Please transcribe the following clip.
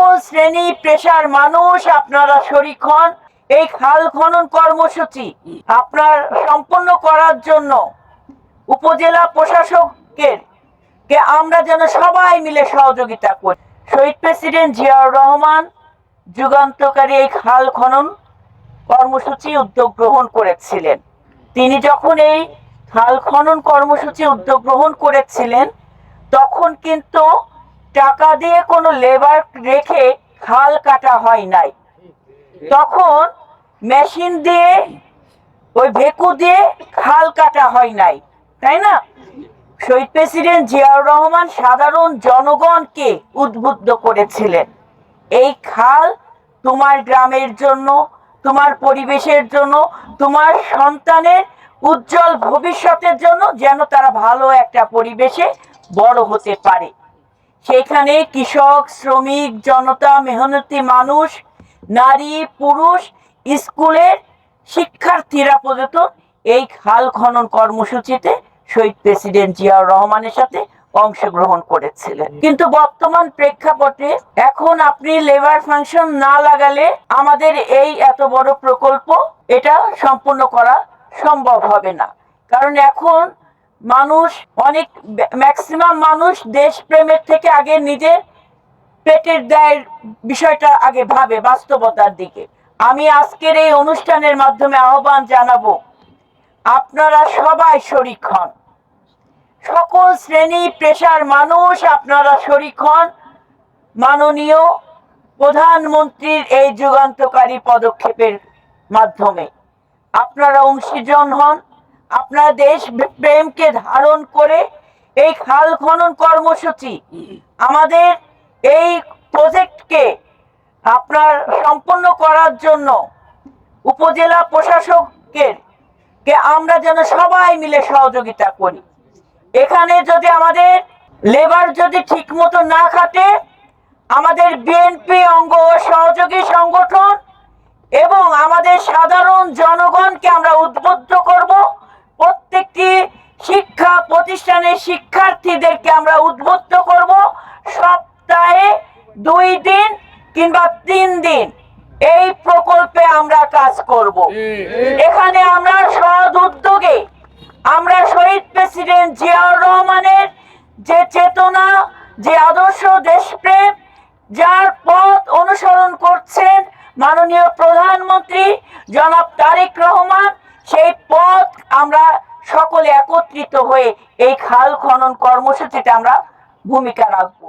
সকল শ্রেণী পেশার মানুষ আপনারা শরীক হন। এই খাল খনন কর্মসূচি আপনার সম্পন্ন করার জন্য উপজেলা প্রশাসকের কে আমরা যেন সবাই মিলে সহযোগিতা করি। শহীদ প্রেসিডেন্ট জিয়াউর রহমান যুগান্তকারী এই খাল খনন কর্মসূচি উদ্যোগ গ্রহণ করেছিলেন। তিনি যখন এই খাল খনন কর্মসূচি উদ্যোগ গ্রহণ করেছিলেন তখন কিন্তু টাকা দিয়ে কোনো লেবার রেখে খাল কাটা হয় নাই, তখন মেশিন দিয়ে ওই ভেকু দিয়ে খাল কাটা হয় নাই, তাই না? শহীদ প্রেসিডেন্ট জিয়াউর রহমান সাধারণ জনগণকে উদ্বুদ্ধ করেছিলেন, এই খাল তোমার গ্রামের জন্য, তোমার পরিবেশের জন্য, তোমার সন্তানের উজ্জ্বল ভবিষ্যতের জন্য, যেন তারা ভালো একটা পরিবেশে বড় হতে পারে। সেখানে কৃষক, শ্রমিক, জনতা, মেহনতি মানুষ, নারী, পুরুষ, স্কুলের শিক্ষার্থীরা পর্যন্ত এই খাল খনন কর্মসূচিতে শহীদ প্রেসিডেন্ট জিয়াউর রহমানের সাথে অংশগ্রহণ করেছিলেন। কিন্তু বর্তমান প্রেক্ষাপটে এখন আপনি লেবার ফাংশন না লাগালে আমাদের এই এত বড় প্রকল্প এটা সম্পূর্ণ করা সম্ভব হবে না। কারণ এখন মানুষ অনেক ম্যাক্সিমাম মানুষ দেশপ্রেমের থেকে আগে নিজের পেটের দায়ের বিষয়টা আগে ভাবে, বাস্তবতার দিকে। আমি আজকের এই অনুষ্ঠানের মাধ্যমে আহ্বান জানাবো, আপনারা সবাই শরীক হন, সকল শ্রেণী পেশার মানুষ আপনারা শরীক হন। মাননীয় প্রধানমন্ত্রীর এই যুগান্তকারী পদক্ষেপের মাধ্যমে আপনারা অংশীজন হন। আপনারা দেশ প্রেমকে ধারণ করে এই খাল খনন কর্মসূচি, আমাদের এই প্রজেক্টকে আপনার সম্পন্ন করার জন্য উপজেলা প্রশাসকের কে আমরা যেন সবাই মিলে সহযোগিতা করি। এখানে যদি আমাদের লেবার যদি ঠিক মতো না খাটে, আমাদের বিএনপি অঙ্গ ও সহযোগী সংগঠন এবং আমাদের সাধারণ জনগণকে আমরা উদ্বুদ্ধ করব। প্রত্যেকটি শিক্ষা প্রতিষ্ঠানের শিক্ষার্থীদেরকে আমরা উদ্বুদ্ধ করব, সপ্তাহে 2 দিন কিংবা 3 দিন এই প্রকল্পে আমরা কাজ করব। এখানে আমরা সৎ উদ্যোগে আমরা শহীদ প্রেসিডেন্ট জিয়াউর রহমানের যে চেতনা, যে আদর্শ, দেশপ্রেম, যার পথ অনুসরণ করছেন মাননীয় প্রধানমন্ত্রী জনাব তারেক রহমান, সেই পথ আমরা সকলে একত্রিত হয়ে এই খাল খনন কর্মসূচিতে আমরা ভূমিকা রাখবো।